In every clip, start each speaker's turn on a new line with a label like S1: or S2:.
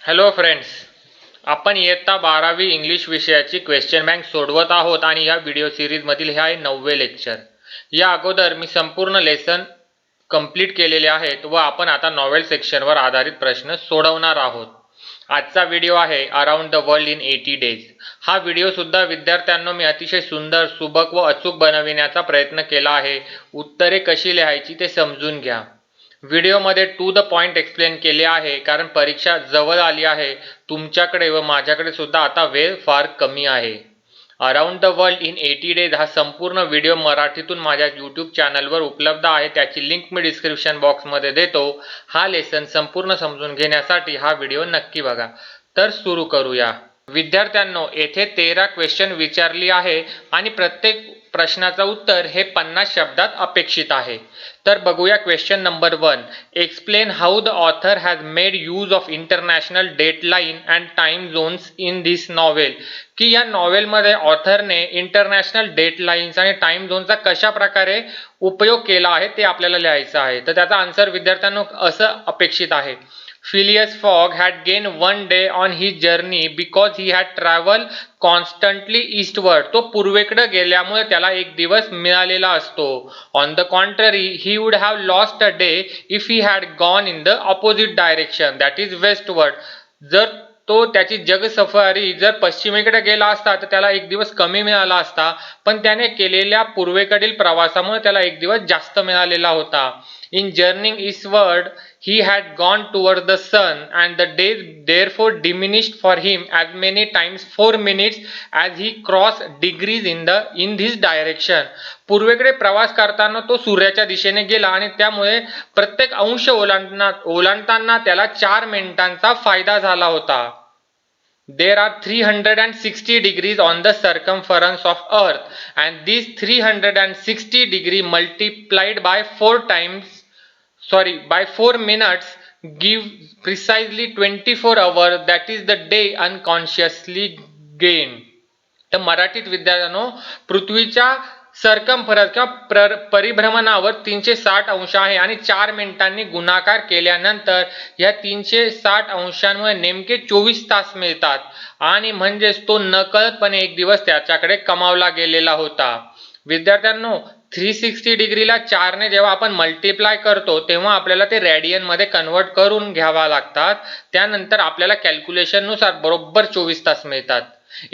S1: Hello friends, आपण इयत्ता 12वी इंग्लिश विषयाची क्वेश्चन बँक सोडवत आहोत आणि ह्या व्हिडिओ सिरीजमधील हे आहे 9वे लेक्चर. या अगोदर मी संपूर्ण लेसन कंप्लीट केलेले आहेत व आपण आता नॉवेल सेक्शनवर आधारित प्रश्न सोडवणार आहोत. आजचा व्हिडिओ आहे around the world in 80 days. हा व्हिडिओ सुद्धा विद्यार्थ्यांनो मी अतिशय सुंदर, सुबक व अचूक बनविण्याचा प्रयत्न केला आहे. उत्तरे कशी लिहायची ते समजून घ्या. व्हिडिओमध्ये टू द पॉइंट एक्सप्लेन केले आहे कारण परीक्षा जवळ आली आहे. तुमच्याकडे व माझ्याकडे सुद्धा आता वेळ फार कमी आहे. Around the world in 80 days हा संपूर्ण व्हिडिओ मराठीतून माझ्या यूट्यूब चॅनलवर उपलब्ध आहे. त्याची लिंक मी डिस्क्रिप्शन बॉक्समध्ये देतो. हा लेसन संपूर्ण समजून घेण्यासाठी हा व्हिडिओ नक्की बघा. तर सुरू करूया. विद्यार्थ्यांनो, येथे 13 क्वेश्चन विचारली आहे आणि प्रत्येक प्रश्नाचं उत्तर हे 50 शब्दात अपेक्षित आहे. तर बघूया question number 1. Explain how the author has made use of international deadline and time zones in this novel. की या नॉवेलमध्ये ऑथरने इंटरनॅशनल डेडलाईन्स आणि टाइम झोनचा कशा प्रकारे उपयोग केला आहे ते आपल्याला लिहायचं आहे. तर त्याचा आन्सर विद्यार्थ्यांनो असं अपेक्षित आहे. Phileas Fogg had gained one day on his journey because he had traveled constantly eastward. तो पूर्वेकडे गेल्यामुळे त्याला एक दिवस मिळालेला असतो. On the contrary, he would have lost a day if he had gone in the opposite direction, that is westward. जर तो त्याची जग सफारी जर पश्चिमेकडे गेला असता तर त्याला एक दिवस कमी मिळाला असता, पण त्याने केलेल्या पूर्वेकडील प्रवासामुळे त्याला एक दिवस जास्त मिळालेला होता. In journeying eastward, he had gone towards the sun, and the days therefore diminished for him as many times 4 minutes as he crossed degrees in this direction. पूर्वेकडे प्रवास करताना तो सूर्याच्या दिशेने गेला आणि त्यामुळे प्रत्येक अंश ओलांडताना त्याला 4 मिनिटांचा फायदा झाला होता. There are 360 degrees on the circumference of Earth, and these 360 degrees multiplied by 4 minutes give precisely 24 hours, that is the day unconsciously gained. तर मराठीत विद्यार्थ्यांनो, पृथ्वीच्या सर्कमफरन्स किंवा परिभ्रमणावर 360 अंश आहे आणि 4 मिनिटांनी गुणाकार केल्यानंतर या 360 अंशांमुळे नेमके 24 तास मिळतात आणि म्हणजेच तो नकळतपणे एक दिवस त्याच्याकडे कमावला गेलेला होता. विद्यार्थ्यांनो, 360 डिग्रीला 4 ने जेव्हा आपण मल्टिप्लाय करतो तेव्हा आपल्याला ते रेडियन मध्ये कन्वर्ट करून घ्यावा लागतात. त्यानंतर आपल्याला कॅल्क्युलेशन नुसार बरोबर 24 तास मिळतात.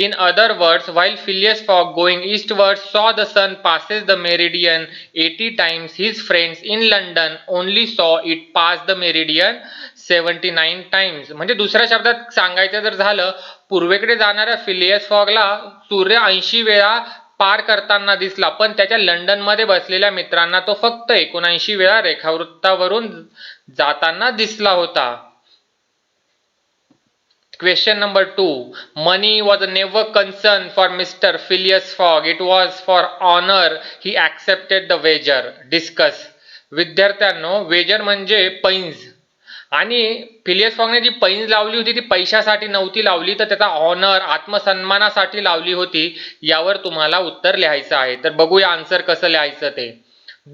S1: In other words, while Phileas Fogg going eastward saw the sun passes the meridian 80 times, his friends in London only saw it pass the meridian 79 times. म्हणजे दुसऱ्या शब्दात सांगायचं जर झालं, पूर्वेकडे जाणाऱ्या फिलियस फॉगला सूर्य 80 वेळा पार करताना दिसला, पण त्याच्या लंडन मध्ये बसलेल्या मित्रांना तो फक्त 79 वेळा रेखावृत्तावरून जाताना दिसला होता. Question number 2. Money was never concern for Mr. Phileas Fogg. It was for honor he accepted the wager. Discuss. विद्यार्थ्यांनो, वेजर म्हणजे पैंज आणि फिलियस फॉगने जी पैंज लावली होती ती पैशासाठी नव्हती लावली, तर त्याचा ऑनर, आत्मसन्मानासाठी लावली होती. यावर तुम्हाला उत्तर लिहायचं आहे. तर बघूया आन्सर कसं लिहायचं ते.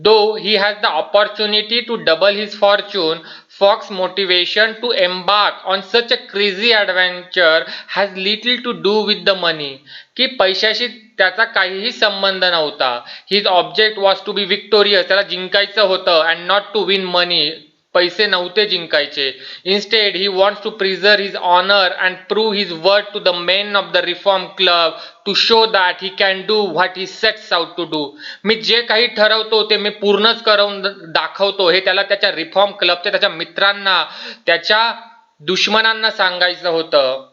S1: Though he has the opportunity to double his fortune, Fogg's motivation to embark on such a crazy adventure has little to do with the money. की पैशाशी त्याचा काहीही संबंध नव्हता. His object was to be victorious. त्याला जिंकायचं होतं and not to win money. पैसे नव्हते जिंकायचे. Instead, he wants to preserve his honor and prove his worth to the men of the Reform Club to show that he can do what he sets out to do. मी जे काही ठरवतो ते मी पूर्णच करून दाखवतो हे त्याला त्याच्या रिफॉर्म क्लबच्या त्याच्या मित्रांना, त्याच्या दुश्मनांना सांगायचं होतं.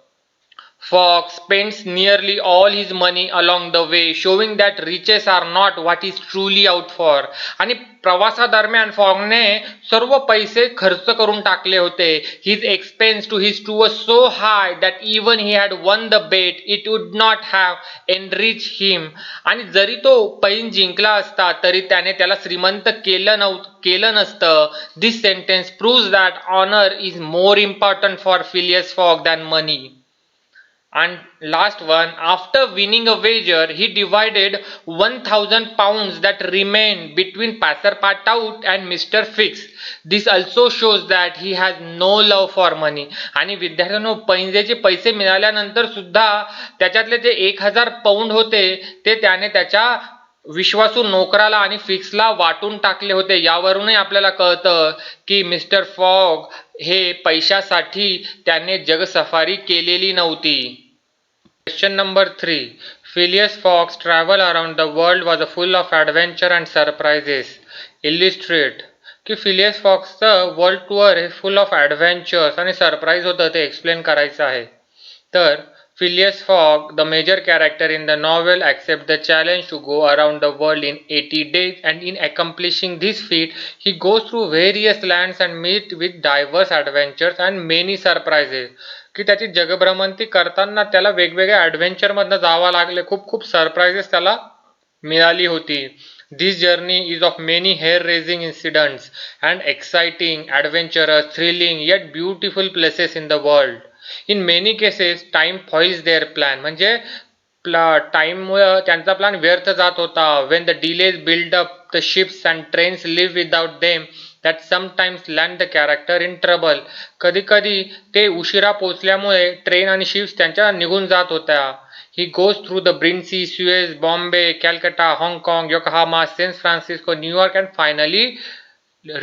S1: Fogg spends nearly all his money along the way, showing that riches are not what he is truly out for. आणि प्रवासादरम्यान फॉगने सर्व पैसे खर्च करून टाकले होते. His expense to his tour was so high that even he had won the bet, it would not have enriched him. आणि जरी तो पैन जिंकला असता तरी त्याने त्याला श्रीमंत केलं नसतं. This sentence proves that honor is more important for Phileas Fogg than money. And last one, after winning a wager, he divided 1000 pounds that remained between Passepartout and Mr. Fix. This also shows that he has no love for money. आणि विद्यार्थ्यांनो, पैंजेचे पैसे मिळाल्यानंतर सुद्धा त्याच्यातले जे 1000 pound होते ते त्याने त्याच्या विश्वासू नोकराला आणि फिक्सला वाटून टाकले होते. यावरूनही आपल्याला कळतं की मिस्टर फॉग हे पैशासाठी त्याने जगसफारी केलेली नव्हती. Question number 3. Phileas Fogg's travel around the world was full of adventure and surprises. Illustrate. की फिलियस फॉक्सचं वर्ल्ड टूर हे फुल ऑफ ॲडव्हेंचर्स आणि सरप्राईज होतं ते एक्सप्लेन करायचं आहे. तर Phileas Fogg, the major character in the novel, accepts the challenge to go around the world in 80 days, and in accomplishing this feat, he goes through various lands and meets with diverse adventures and many surprises. की त्याची जगभ्रमंती करताना त्याला वेगवेगळ्या ॲडव्हेंचरमधनं जावं लागले, खूप खूप surprises त्याला मिळाली होती. This journey is of many hair-raising incidents and exciting, adventurous, thrilling, yet beautiful places in the world. In many cases, time foils their plan. म्हणजे टाइममुळे त्यांचा प्लॅन व्यर्थ जात होता. When the delays build up, the ships and trains live without them, that sometimes land the character in trouble. कधी कधी ते उशिरा पोचल्यामुळे train आणि शिप्स त्यांच्या निघून जात होत्या. He goes through the Brindisi, Suez, Bombay, Calcutta, Hong Kong, Yokohama, San Francisco, New York, and finally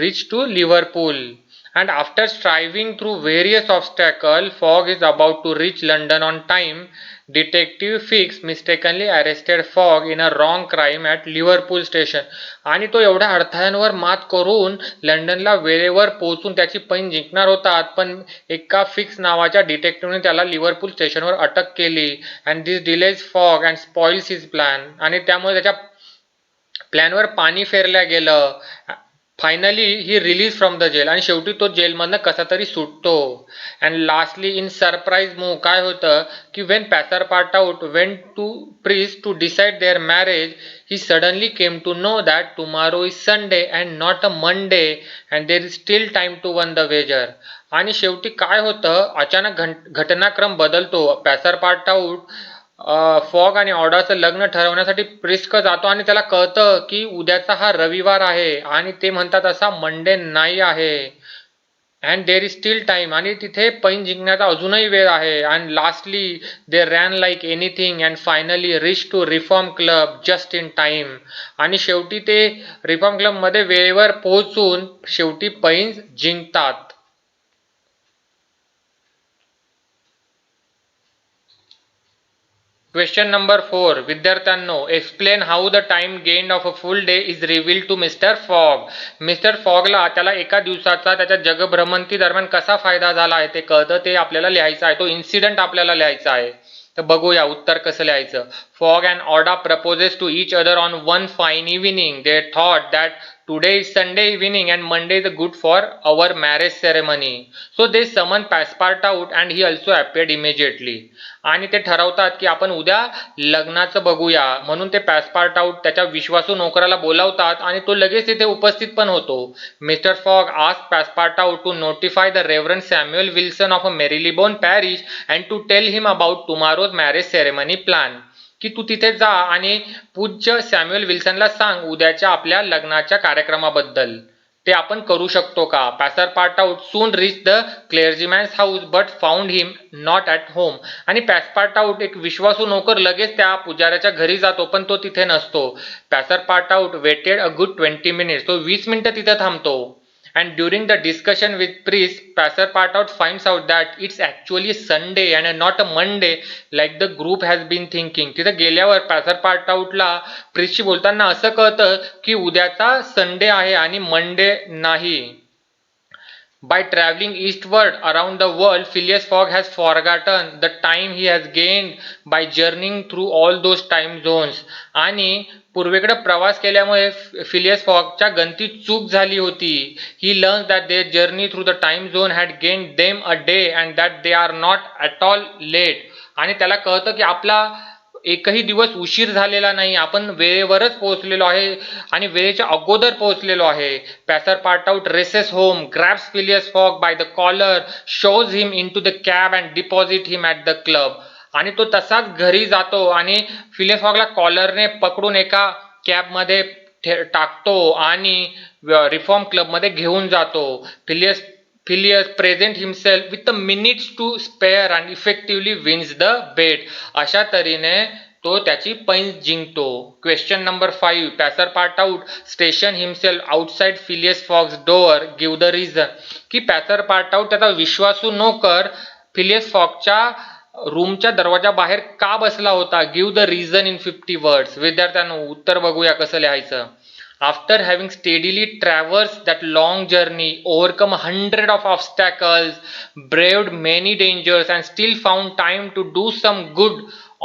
S1: reach to Liverpool. And after striving through various obstacles, Fogg is about to reach London on time. Detective Fix mistakenly arrested Fogg in a wrong crime at Liverpool station. आणि तो एवढ्या अडथळ्यांवर मात करून लंडनला वेळेवर पोहोचून त्याची पैन जिंकणार होता, पण एका फिक्स नावाच्या डिटेक्टिव्हने त्याला लिव्हरपूल स्टेशनवर अटक केली. And this delays Fogg and spoils his plan. आणि त्यामुळे त्याच्या प्लॅनवर पाणी फेरल्या गेलं. Finally he release from the jail. आणि शेवटी तो जेलमधनं कसा तरी सुटतो. And lastly in surprise move काय होतं की when Passepartout went to priest to decide their marriage, he suddenly came to know that tomorrow is Sunday and not a Monday and there is still time to win the wager. आणि शेवटी काय होतं, अचानक घटनाक्रम बदलतो. पॅसरपार्टाउट fog आणि ऑर्डाचं लग्न ठरवण्यासाठी प्रिस्क जातो आणि त्याला कळतं की उद्याचा हा रविवार आहे आणि ते म्हणतात असा मंडे नाही आहे. And there is still time. आणि तिथे पैन जिंकण्याचा अजूनही वेळ आहे. And lastly they ran like anything and finally reach to Reform Club just in time. आणि शेवटी ते रिफॉर्म क्लबमध्ये वेळेवर पोहोचून शेवटी पैन जिंकतात. Question number 4. विद्यार्थ्यांनो, explain how the time gained of a full day is revealed to mister Fogg. Mister फॉगला त्याला एका दिवसाचा त्याच्या जगभ्रमंती दरम्यान कसा फायदा झाला आहे ते कळतं. ते आपल्याला लिहायचं आहे. तो इन्सिडेंट आपल्याला लिहायचा आहे. तर बघूया उत्तर कसं लिहायचं. Fogg and Aouda proposes to each other on one fine evening. They thought that today is Sunday evening and Monday is good for our marriage ceremony. So they summoned Passepartout and he also appeared immediately. आणि ते ठरवतात की आपण उद्या लग्नाचं बघूया, म्हणून ते पॅसपार्टाउट त्याच्या विश्वासू नोकराला बोलावतात आणि तो लगेच तिथे उपस्थित पण होतो. Mister Fogg asked Passepartout to notify the reverend Samuel Wilson of Marylebone parish and to tell him about tomorrow's marriage ceremony plan. की तू तिथे जा आणि पूज्य सॅम्युअल विल्सनला सांग उद्याच्या आपल्या लग्नाच्या कार्यक्रमाबद्दल. ते आपण करू शकतो का? Passepartout soon reach the clergyman's house but found him not at home. आणि पॅसपार्टाउट एक विश्वासू नोकर लगेच त्या पुजाऱ्याच्या घरी जातो, पण तो तिथे नसतो. पॅसरपार्टाउट वेटेड अ गुड 20 मिनिट्स. तो 20 मिनिटं तिथे थांबतो. And during the discussion with priest, Passepartout finds out that it's actually Sunday and not a Monday like the group has been thinking. तिथे गेल्यावर पॅसरपार्टाउटला प्रिस्टशी बोलताना असं कळतं की उद्याचा संडे आहे आणि मंडे नाही. By traveling eastward around the world, Phileas Fogg has forgotten the time he has gained by journeying through all those time zones. आणि पूर्वेकडे प्रवास केल्यामुळे फिलियस फॉगच्या गणतीत चूक झाली होती. He learns that their journey through the time zone had gained them a day and that they are not at all late. आणि त्याला कळतं की आपला एकही दिवस उशीर झालेला नाही, आपण वेळेवरच पोहोचलेलो आहे आणि वेळेच्या अगोदर पोहोचलेलो आहे. Passepartout races home, grabs Phileas Fogg by the collar, shoves him into the cab and deposit him at the club. आणि तो तसाच घरी जातो आणि फिलियस फॉगला कॉलरने पकडून एका कॅबमध्ये टाकतो आणि रिफॉर्म क्लबमध्ये घेऊन जातो. Phileas present himself with the minutes to spare and effectively wins the bet. अशा तऱ्हेने तो त्याची पैंज जिंकतो. Question number 5. Passepartout station himself outside Phileas Fogg's door, give the reason. की पॅसर पार्ट आउट त्याचा विश्वासू नोकर फिलियस फॉक्सच्या रूमच्या दरवाजा बाहेर का बसला होता. Give the reason in 50 words. विद्यार्थ्यांनो उत्तर बघूया कसं लिहायचं. After having steadily traversed that long journey, overcome 100 of obstacles, braved many dangers, and still found time to do some good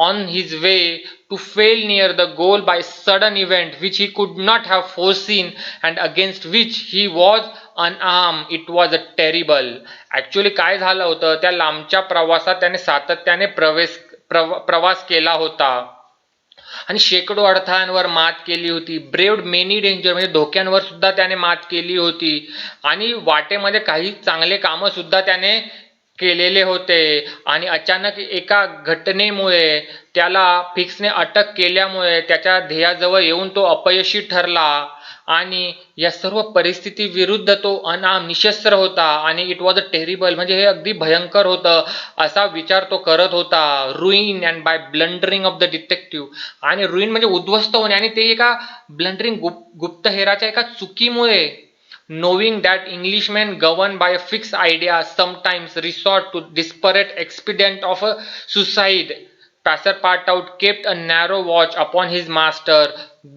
S1: on his way, to fail near the goal by sudden event which he could not have foreseen and against which he was unarmed, it was a terrible. Actually काय झालं होतं, त्या लांबच्या प्रवासात त्याने सातत्याने प्रवास केला होता आणि शेकडो अडथळ्यांवर मात केली होती. ब्रेव्ड मेनी डेंजर म्हणजे धोक्यांवर सुद्धा त्याने मात केली होती आणि वाटेमध्ये काही चांगले कामं सुद्धा त्याने केलेले होते. आणि अचानक एका घटनेमुळे त्याला फिक्सने अटक केल्यामुळे त्याच्या ध्येयाजवळ येऊन तो अपयशी ठरला आणि या सर्व परिस्थिती विरुद्ध तो निशस्त्र होता आणि इट वॉज अ टेरिबल म्हणजे हे अगदी भयंकर होतं असा विचार तो करत होता. Ruin and by blundering of the detective आणि रुईन म्हणजे उद्ध्वस्त होणे आणि ते एका ब्लंडरिंग गुप्तहेराच्या एका चुकीमुळे. knowing that Englishmen governed by a fixed idea sometimes resort to desperate expedient of a suicide, Passepartout kept a narrow watch upon his master,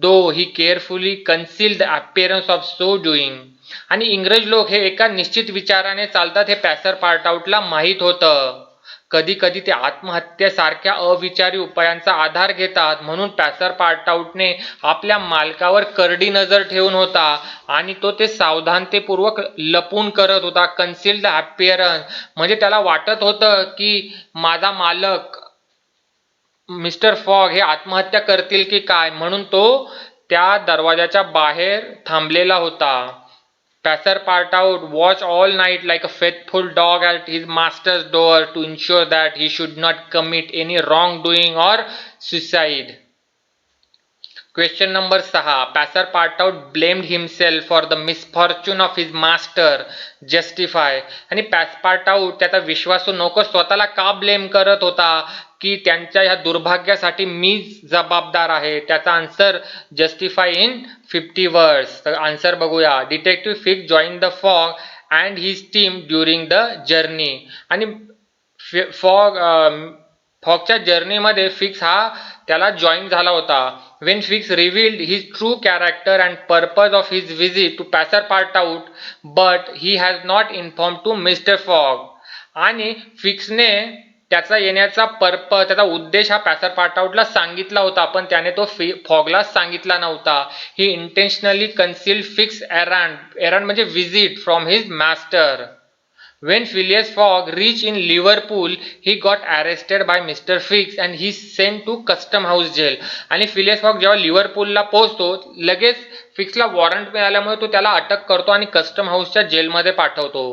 S1: though he carefully concealed the appearance of so doing. आणि इंग्रज लोक हे एका निश्चित विचाराने चालतात हे पॅसरपार्टाउटला माहीत होतं. कधी कधी ते आत्महत्येसारख्या अविचारी उपायांचा आधार घेतात. म्हणून पॅसरपार्टाउटने आपल्या मालकावर करडी नजर ठेवून होता आणि तो ते सावधानतेपूर्वक लपून करत होता. कन्सील्ड द अपिअरन्स म्हणजे त्याला वाटत होतं की माझा मालक मिस्टर फॉग हे आत्महत्या करतील की काय, म्हणून तो त्या दरवाजाच्या बाहेर थांबलेला होता. Passepartout watched all night like a faithful dog at his master's door to ensure that he should not commit any wrongdoing or suicide. Question number 6. Passepartout blamed himself for the misfortune of his master. Justify. आणि पॅसपार्टाउट त्याचा विश्वासू नोकर स्वतःला का blame करत होता की त्यांच्या ह्या दुर्भाग्यासाठी मीच जबाबदार आहे. त्याचा आन्सर जस्टिफाय इन 50 वर्ड्स. तर आन्सर बघूया. Detective Fix join the Fogg and his team during the journey. आणि फॉगच्या जर्नीमध्ये फिक्स हा त्याला जॉईन झाला होता. When Fix revealed his true character and purpose of his visit to Passepartout but he has not inform to mister Fogg. आणि फिक्सने त्याचा येण्याचा पर्पज त्याचा उद्देश हा पॅसरपार्टाउटला सांगितला होता पण त्याने तो फॉगला सांगितला नव्हता. ही इंटेन्शनली कन्सील्ड फिक्स एरंड म्हणजे visit from his master. When Phileas Fogg reached in Liverpool, he got arrested by Mr. Fix and he sent to custom house jail. आणि फिलियस फॉग जेव्हा लिव्हरपूलला पोहोचतो लगेच फिक्सला वॉरंट मिळाल्यामुळे तो त्याला अटक करतो आणि कस्टम हाऊसच्या जेलमध्ये पाठवतो.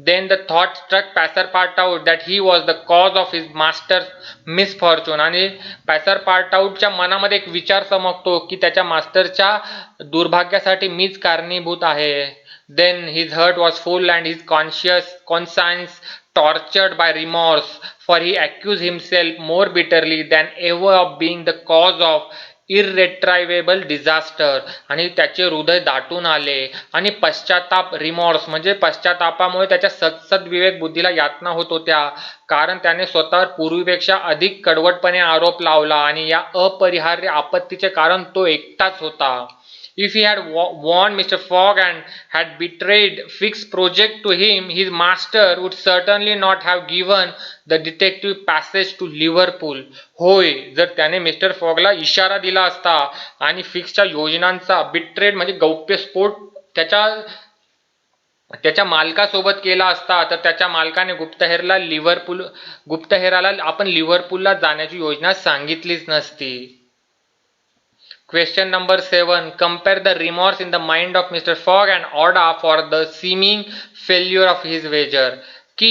S1: Then the thought struck Passepartout that he was the cause of his master's misfortune. आणि पॅसरपार्टाउटच्या मनामध्ये एक विचार चमकतो की त्याच्या मास्टरच्या दुर्भाग्यासाठी मीच कारणीभूत आहे. Then his heart was full and his conscience tortured by remorse, for he accused himself more bitterly than ever of being the cause of irretrievable disaster. आणि त्याचे हृदय दाटून आले आणि पश्चाताप रिमॉर्स म्हणजे पश्चातापामुळे त्याच्या सद्विवेक बुद्धीला यातना होत होत्या कारण त्याने स्वतःवर पूर्वीपेक्षा अधिक कडवटपणे आरोप लावला आणि या अपरिहार्य आपत्तीचे कारण तो एकटाच होता. If he had warned Mr. Fogg and had betrayed Fix's project to him, his master would certainly not have given the detective passage to Liverpool. होय, जर त्याने मिस्टर फॉगला इशारा दिला असता आणि फिक्सच्या योजनांचा बिट्रेड म्हणजे गौप्यस्फोट त्याच्या मालकासोबत केला असता तर त्याच्या मालकाने गुप्तहेराला आपण लिव्हरपूलला जाण्याची योजना सांगितलीच नसती. Question number 7. Compare the remorse in the mind of Mr. Fogg and Oda for the seeming failure of his wager. की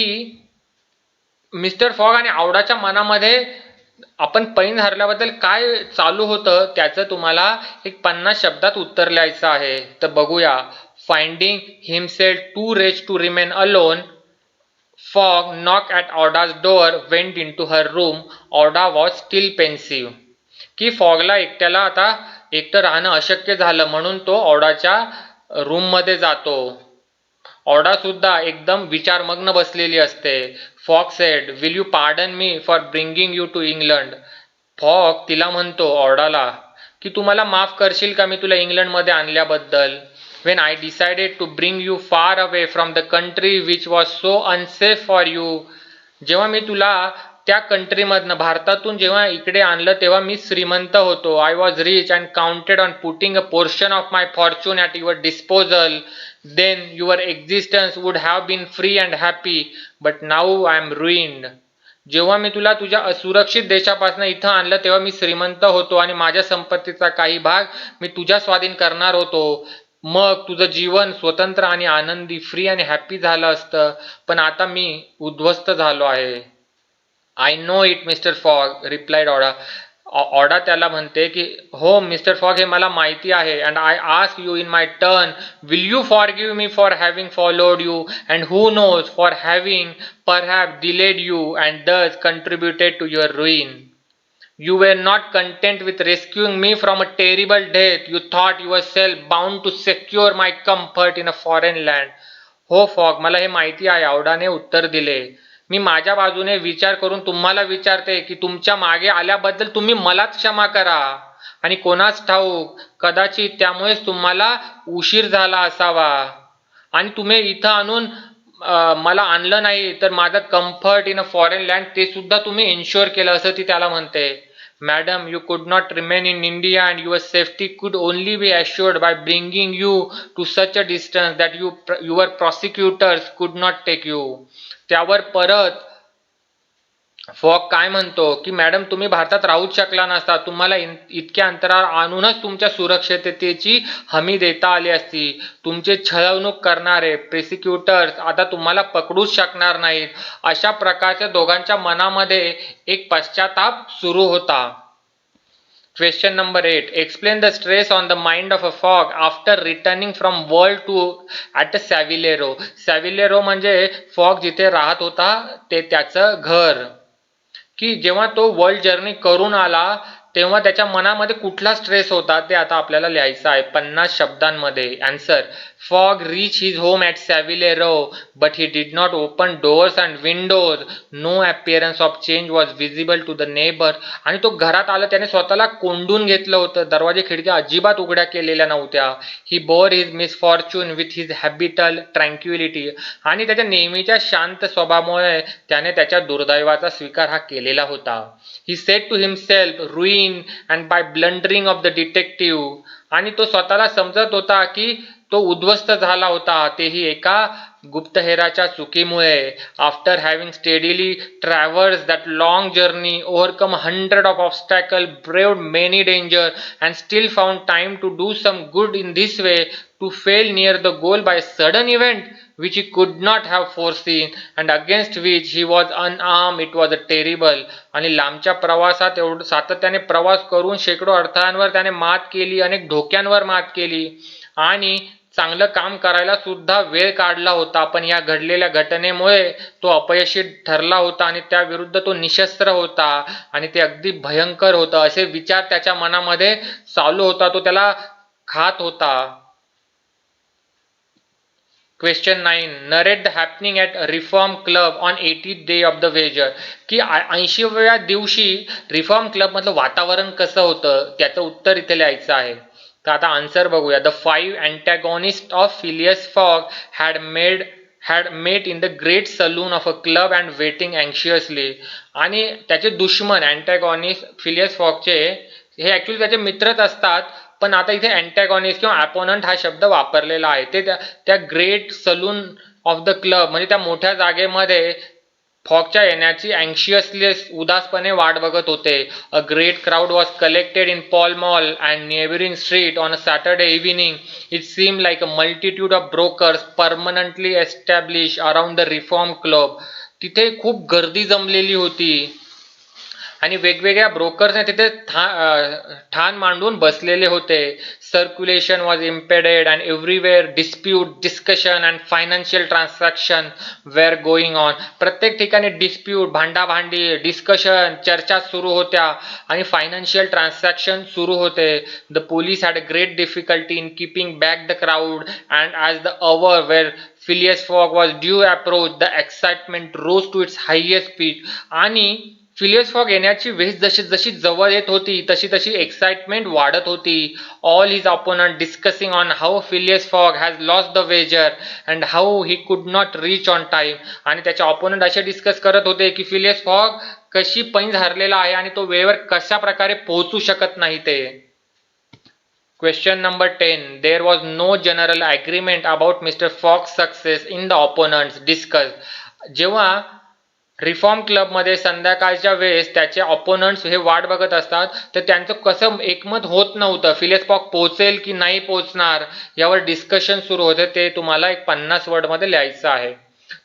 S1: मिस्टर फॉग आणि आवडाच्या मनामध्ये आपण पैन हरल्याबद्दल काय चालू होतं त्याचं तुम्हाला एक 50 शब्दात उत्तर लिहायचं आहे. तर बघूया. Finding himself to reach to remain alone, Fogg knocked at Auda's door, went into her room. Auda was still pensive. की फॉगला एकट्याला आता एकटं राहणं अशक्य झालं म्हणून तो ऑडाच्या रूममध्ये जातो. ऑडा सुद्धा एकदम विचारमग्न बसलेली असते. Fogg said, will you pardon me for bringing you to England. Fogg तिला म्हणतो ऑडाला की तू मला माफ करशील का मी तुला इंग्लंडमध्ये आणल्याबद्दल. when I decided to bring you far away from the country which was so unsafe for you. जेव्हा मी तुला त्या कंट्रीमधनं भारतातून जेव्हा इकडे आणलं तेव्हा मी श्रीमंत होतो. I was rich and counted on putting a portion of my fortune at your disposal. Then your existence would have been free and happy, but now I am ruined. जेव्हा मी तुला तुझ्या असुरक्षित देशापासून इथं आणलं तेव्हा मी श्रीमंत होतो आणि माझ्या संपत्तीचा काही भाग मी तुझ्या स्वाधीन करणार होतो. मग तुझं जीवन स्वतंत्र आणि आनंदी, फ्री आणि हॅपी झालं असतं, पण आता मी उद्ध्वस्त झालो आहे. I know it mister Fogg, replied Aouda. Aouda त्याला म्हणते की हो मिस्टर फॉग, हे मला माहिती आहे. And I ask you in my turn, will you forgive me for having followed you and who knows for having perhaps delayed you and thus contributed to your ruin. You were not content with rescuing me from a terrible death. You thought yourself bound to secure my comfort in a foreign land. हो fog, मला हे माहिती आहे, ऑडाने उत्तर दिले. मी माझ्या बाजूने विचार करून तुम्हाला विचारते की तुमच्या मागे आल्याबद्दल तुम्ही मलाच क्षमा करा. आणि कोणास ठाऊक, कदाचित त्यामुळेच तुम्हाला उशीर झाला असावा आणि तुम्ही इथं आणून मला आणलं नाही तर माझं comfort in a foreign land ते सुद्धा तुम्ही इन्शुअर केलं, असं ती त्याला म्हणते. Madam, you could not remain in India and your safety could only be assured by bringing you to such a distance that your prosecutors could not take you. त्यावर परत फॉग काय म्हणतो की मॅडम, तुम्ही भारतात राहूच शकला नसता. तुम्हाला इतक्या अंतरावर आणूनच तुमच्या सुरक्षिततेची हमी देता आली असती. तुमचे छळवणूक करणारे प्रोसिक्युटर्स आता तुम्हाला पकडूच शकणार नाहीत. अशा प्रकारच्या दोघांच्या मनामध्ये एक पश्चाताप सुरू होता. Question number 8. Explain the stress on the mind of a fog after returning from world tour at Savillero. Savillero म्हणजे फॉग जिथे राहत होता ते त्याचं घर. की जेव्हा तो वर्ल्ड जर्नी करून आला तेव्हा त्याच्या मनामध्ये कुठला स्ट्रेस होता ते आता आपल्याला लिहायचं आहे 50 शब्दांमध्ये. Answer. Fogg reach his home at Saville Row but he did not open doors and windows. No appearance of change was visible to the neighbour. आणि तो घरात आला त्याने स्वतःला कोंडून घेतलं होतं. दरवाजे खिडक्या अजिबात उघड्या केलेल्या नव्हत्या. He bore his misfortune with his habitual tranquillity. आणि त्याच्या नेहमीच्या शांत स्वभावामुळे त्याने त्याच्या दुर्दैवाचा स्वीकार हा केलेला होता. He said to himself, ruin and by blundering of the detective. आणि तो स्वतःला समजत होता की तो उद्ध्वस्त झाला होता, तेही एका गुप्तहेराच्या चुकीमुळे. After having steadily traversed that long journey, overcome 100 of obstacle, braved many danger and still found time to do some good in this way, to fail near the goal by sudden event which he could not have foreseen and against which he was unarmed, it was a terrible. आणि लांबच्या प्रवासात सातत्याने प्रवास करून शेकडो अडथळ्यांवर त्याने मात केली, अनेक धोक्यांवर मात केली आणि चांगलं काम करायला सुद्धा वेळ काढला होता. पण या घडलेल्या घटनेमुळे तो अपयशी ठरला होता आणि त्या विरुद्ध तो निशस्त्र होता आणि ते अगदी भयंकर होतं. असे विचार त्याच्या मनामध्ये चालू होता, तो त्याला खात होता. Question 9. Narrate the happening at Reform Club on 80th day of the wager. की 80व्या दिवशी रिफॉर्म क्लब मधलं वातावरण कसं होतं त्याचं उत्तर इथे लिहायचं आहे. तर आता आन्सर बघूया. The 5 antagonists of Phileas Fogg had met in the great saloon of a club and waiting anxiously. आणि त्याचे दुश्मन अँटॅगॉनिस्ट फिलियस फॉगचे हे ऍक्च्युली त्याचे मित्रच असतात, पण आता इथे अँटॅगॉनिस्ट किंवा अपोनंट हा शब्द वापरलेला आहे. ते त्या great saloon of the club म्हणजे त्या मोठ्या जागेमध्ये फॉगच्या येण्याची अँशियसली उदासपणे वाट बघत होते. A great crowd was collected in Pall Mall and neighbouring street on a Saturday evening. It seem like a multitude of brokers permanently establish around the Reform Club. तिथे खूप गर्दी जमलेली होती आणि वेगवेगळ्या ब्रोकर्सने तिथे ठाण मांडून बसलेले होते. Circulation was impeded and everywhere dispute, discussion and financial transaction were going on. प्रत्येक ठिकाणी डिस्प्यूट, भांडाभांडी, डिस्कशन, चर्चा सुरू होत्या आणि फायनान्शियल ट्रान्झॅक्शन सुरू होते. The police had a great difficulty in keeping back the crowd and as the hour were Phileas Fogg was due approach, the excitement rose to its highest pitch. आणि Phileas fog येण्याची वेळ जशी जशी जवळ येत होती तशी तशी एक्साइटमेंट वाढत होती. All his opponent discussing on how Phileas Fogg has lost the wager and how he could not reach on time. आणि त्याचे ऑपोनंट असे डिस्कस करत होते की फिलियस फॉग कशी पैंज हरलेला आहे आणि तो वेळेवर कशा प्रकारे पोहोचू शकत नाही ते. Question number 10. There was no general agreement about Mr. Fogg's success in the opponents discussed. जेव्हा रिफॉर्म क्लबमध्ये संध्याकाळच्या वेळेस त्याचे ऑपोनंट्स हे वाट बघत असतात तर त्यांचं कसं एकमत होत नव्हतं. फिलियस फॉग पोहोचेल की नाही पोहोचणार यावर डिस्कशन सुरू होते. ते तुम्हाला एक 50 वर्डमध्ये लिहायचं आहे.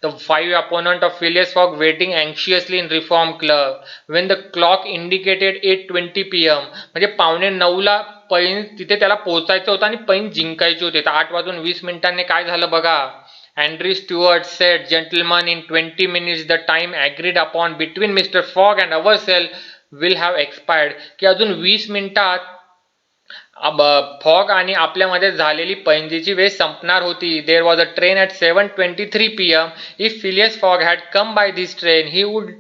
S1: The five opponent of Phileas Fogg waiting anxiously in Reform Club when the clock indicated 8:20 p.m. म्हणजे 8:45ला पैन तिथे त्याला पोहोचायचं होतं आणि पैन जिंकायची होती. तर 8:20 काय झालं बघा. Andrew Stuart said, "Gentlemen, in 20 minutes the time agreed upon between Mr. Fogg and ourselves will have expired." की अजून 20 मिनिटात फॉग आणि आपल्यामध्ये झालेली पैंजीची वेळ संपणार होती. There was a train at 7:23 p.m. If Phileas Fogg had come by this train he would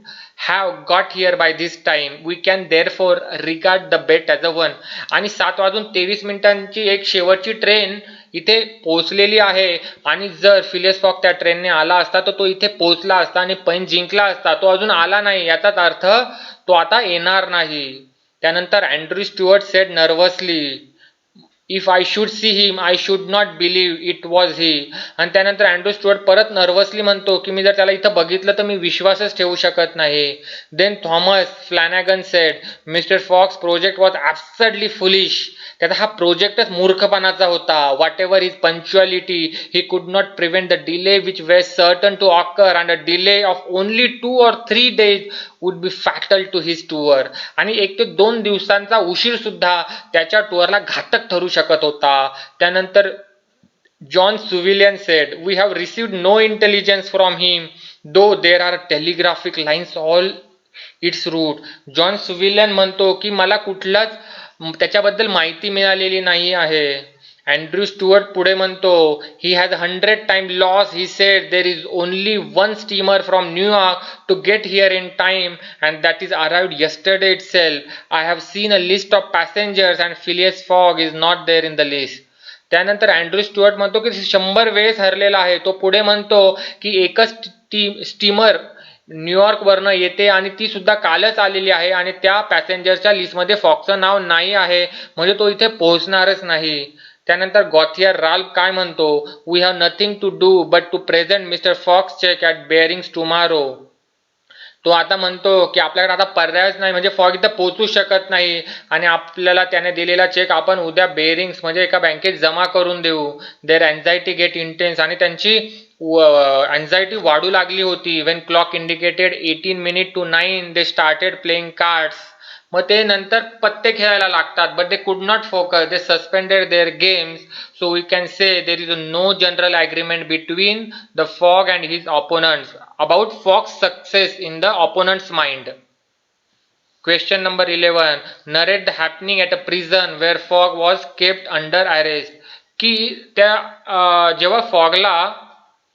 S1: have got here by this time. We can therefore regard the bet as a one. आणि 7:23 एक शेवटची train इथे पोहोचलेली आहे आणि जर Phileas fog त्या ट्रेनने आला असता तर तो इथे पोहोचला असता आणि पैन जिंकला असता. तो अजून आला नाही याचाच अर्थ तो आता येणार नाही. त्यानंतर Andrew Stuart sed nervously, if I should see him I should not believe it was he. आणि त्यानंतर अँड्रू स्टुअर्ट परत नर्वसली म्हणतो की मी जर त्याला इथं बघितलं तर मी विश्वासच ठेवू शकत नाही. Then Thomas Flanagan said, mister Fox project was absurdly foolish. त्याचा हा प्रोजेक्टच मूर्खपणाचा होता. Whatever his punctuality he could not prevent the delay which were certain to occur and a delay of only 2 or 3 days would be fatal to his tour. आणि 1 ते 2 दिवसांचा उशीर सुद्धा त्याच्या टूअरला घातक ठरू शकत होता. त्यानंतर John Sullivan said, we have received no intelligence from him though there are telegraphic lines all its route. John Sullivan म्हणतो की मला कुठलाच त्याच्याबद्दल माहिती मिळालेली नाही आहे. अँड्रू स्टुअर्ट पुढे म्हणतो, he has 100 times loss. He said there is only one steamer from New York to get here in time and that is arrived yesterday itself. I have seen a list of passengers and Phileas fog is not there in the list. त्यानंतर Andrew Stuart म्हणतो की 100 वेळेस हरलेला आहे. तो पुढे म्हणतो की एकच स्टीमर न्यूयॉर्क वरनं येते आणि ती सुद्धा कालच आलेली आहे आणि त्या पॅसेंजरच्या लिस्टमध्ये फॉक्सचं नाव नाही आहे, म्हणजे तो इथे पोहोचणारच नाही. त्यानंतर गॉथियर राल्फ काय म्हणतो, we have nothing to do but to present mister Fox check at Barings tomorrow. तो आता म्हणतो की आपल्याकडे आता पर्यायच नाही, म्हणजे फॉग इथं पोहोचू शकत नाही आणि आपल्याला त्याने दिलेला चेक आपण उद्या बेअरिंग्स म्हणजे एका बँकेत जमा करून देऊ. Their anxiety get intense. आणि त्यांची अँझायटी वाढू लागली होती. When clock indicated 8:18 they started playing cards. मग ते नंतर पत्ते खेळायला लागतात. But they could not focus. They suspended their games. So we can say there is no general agreement between the Fogg and his opponents about Fox success in the opponents mind. Question number 11. Narrate the happening at a prison where Fogg was kept under arrest. की त्या जेव्हा फॉगला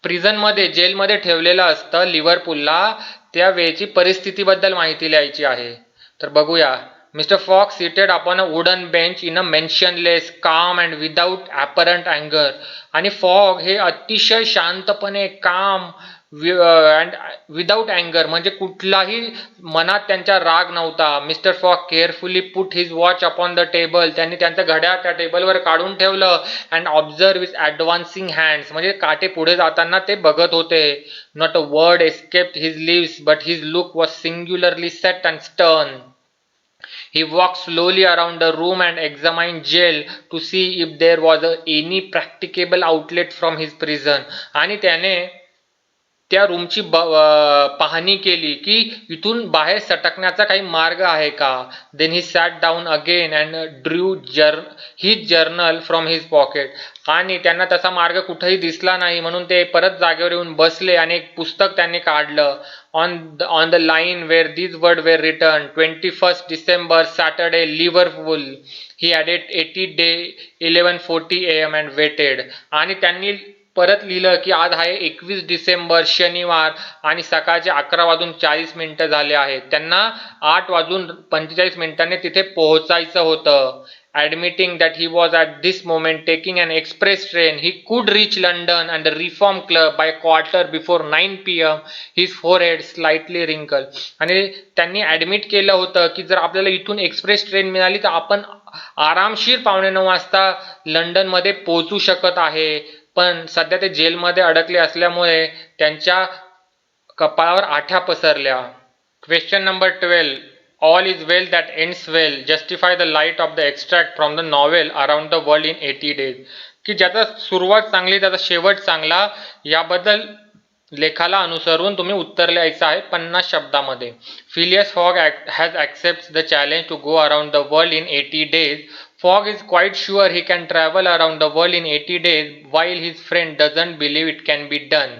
S1: प्रिझनमध्ये जेलमध्ये ठेवलेलं असतं लिव्हरपूलला, त्या वेळची परिस्थितीबद्दल माहिती लिहायची आहे. तर बघूया. Mister Fogg seated upon a wooden bench in a mentionless calm and without apparent अँगर. आणि फॉग हे अतिशय शांतपणे काम अँड विदाऊट अँगर म्हणजे कुठलाही मनात त्यांच्या राग नव्हता. Mister Fogg carefully put his watch upon the table. त्यांनी त्यांचं घड्याळ त्या टेबलवर काढून ठेवलं. And observe with advancing hands म्हणजे काटे पुढे जाताना ते बघत होते. Not a word escaped his lips but his look was singularly set and stern. He walked slowly around the room and examined jail to see if there was any practicable outlet from his prison. आणि त्याने त्या रूमची पाहणी केली की इथून बाहेर सटकण्याचा काही मार्ग आहे का. Then he sat down again and drew his journal from his pocket. आणि त्यांना तसा मार्ग कुठेही दिसला नाही म्हणून ते परत जागेवर येऊन बसले आणि एक पुस्तक त्यांनी काढलं. On the line where these word were return 21 December Saturday Liverpool. He added 80 day 11:40 AM and waited. आणि त्यांनी परत लिहिलं की आज आहे 21 डिसेंबर शनिवार आणि सकाळचे 11:40 झाले आहेत. त्यांना 8:45 तिथे पोहोचायचं होतं. Admitting that he was at this moment taking an express train, he could reach London and the Reform Club by quarter before 9 PM. His forehead slightly wrinkled. आणि त्यांनी ऍडमिट केलं होतं की जर आपल्याला इथून एक्सप्रेस ट्रेन मिळाली तर आपण आरामशीर 8:45 वाजता लंडनमध्ये पोहोचू शकत आहे. पण सध्या ते जेलमध्ये अडकले असल्यामुळे त्यांच्या कपाळावर आठ्या पसरल्या. Question number 12. All is well that ends well. Justify the light of the extract from the novel Around the World in 80 Days. की ज्याचा सुरुवात चांगली त्याचा शेवट चांगला याबद्दल लेखाला अनुसरून तुम्ही उत्तर लिहायचं आहे 50 शब्दामध्ये. Phileas Fogg has accepts the challenge to go around the world in 80 days. Fogg is quite sure he can travel around the world in 80 days while his friend doesn't believe it can be done.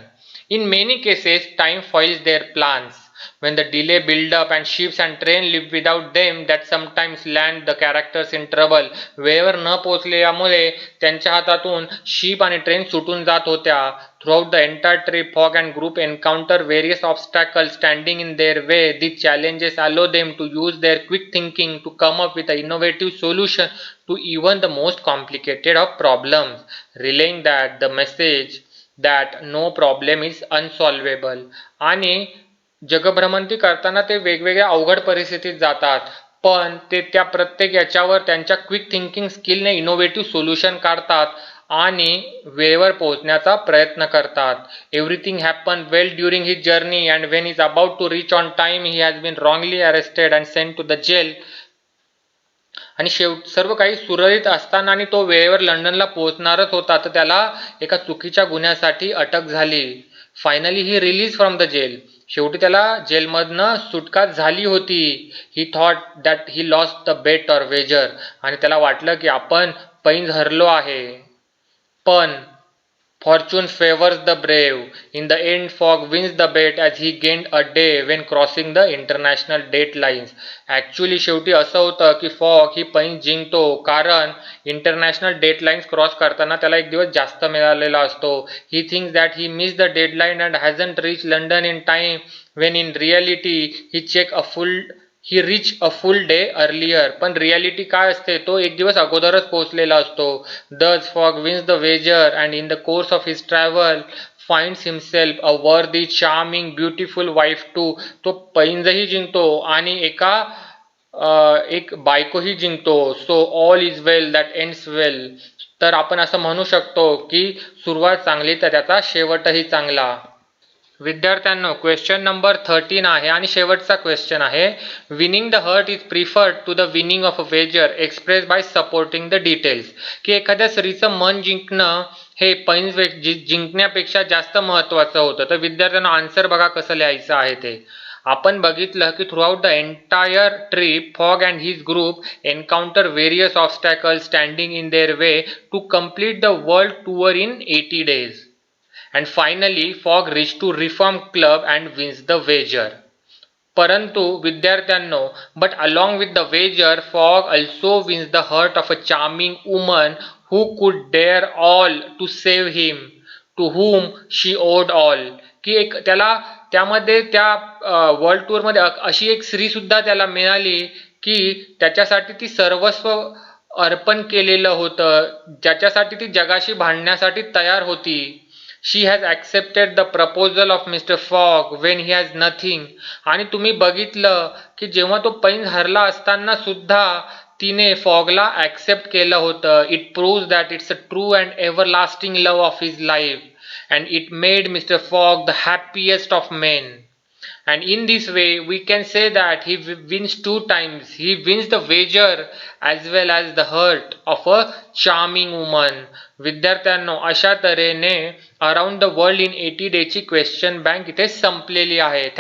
S1: In many cases, time foils their plans. When the delay build up and ships and train live without them, that sometimes land the characters in trouble. वेळेवर न पोहोचल्यामुळे त्यांच्या हातातून ship आणि train सुटून जात होत्या. Throughout the entire trip, Fogg and group encounter various obstacles standing in their way. These challenges allow them to use their quick thinking to come up with an innovative solution to even the most complicated of problems, relaying that the message that no problem is unsolvable. आणि जगभ्रमंती करताना ते वेगवेगळ्या अवघड परिस्थितीत जातात पण ते त्या प्रत्येक याच्यावर त्यांच्या क्विक थिंकिंग स्किलने इनोव्हेटिव्ह सोल्युशन काढतात आणि वेळेवर पोहोचण्याचा प्रयत्न करतात. Everything happen well during his journey and when is about to reach on time he has been wrongly arrested and sent to the jail. आणि सर्व काही सुरळीत असताना आणि तो वेळेवर लंडनला पोहोचणारच होता तर त्याला एका चुकीच्या गुन्ह्यासाठी अटक झाली. Finally he release from the jail. शेवटी त्याला जेलमधनं सुटका झाली होती. He thought that he lost the bet or wager. आणि त्याला वाटलं की आपण पैंज हरलो आहे. पण Fortune favors the brave. In the end, Fogg wins the bet as he gained a day when crossing the international date lines. Actually शेवटी असं होतं की फॉग ही पैंज जिंकतो कारण इंटरनॅशनल डेडलाईन्स क्रॉस करताना त्याला एक दिवस जास्त मिळालेला असतो. He thinks that he miss the deadline and hasn't reach London in time when in reality he reach a full day earlier. पण रियालिटी काय असते तो एक दिवस अगोदरच पोहोचलेला असतो. Thus Fogg wins the wager and in the course of his travel finds himself a worthy charming beautiful wife to. तो पैंजही जिंकतो आणि एक बायकोही जिंकतो. So all is well that ends well. तर आपण असं म्हणू शकतो की सुरुवात चांगली तर त्याचा शेवटही चांगला. विद्यार्थ्यांनो क्वेश्चन नंबर 13 आहे आणि शेवटचा क्वेश्चन आहे. Winning the heart is preferred to the winning of a wager express by supporting the details. की एखाद्या स्त्रीचं मन जिंकणं हे पैंज जिंकण्यापेक्षा जास्त महत्त्वाचं होतं. तर विद्यार्थ्यांना आन्सर बघा कसं लिहायचं आहे ते. आपण बघितलं की throughout the entire trip Fogg and his group encounter various obstacles standing in their way to complete the world tour in 80 days. And finally, Fogg reached to Reform Club and wins the wager. परंतु विद्यार्थ्यांनो, but along with the wager, Fogg also wins the heart of a charming woman who could dare all to save him, to whom she owed all. की एक त्याला त्यामध्ये त्या world टूरमध्ये अशी एक स्त्री सुद्धा त्याला मिळाली की त्याच्यासाठी ती सर्वस्व अर्पण केलेलं होतं, ज्याच्यासाठी ती जगाशी भांडण्यासाठी तयार होती. She has accepted the proposal of Mr. Fogg when he has nothing. आणि तुम्ही बघितलं की जेव्हा तो पैंज हरला असताना सुद्धा तिने फॉगला ॲक्सेप्ट केलं होतं. It proves that it's a true and everlasting love of his life and it made mister Fogg the happiest of men. And in this way we can say that he wins two times. He wins the wager as well as the heart of a charming woman. विद्यार्थ्यांनो, अशा तऱ्हेने around the world in 80 डेजची question bank इथे संपलेली आहे.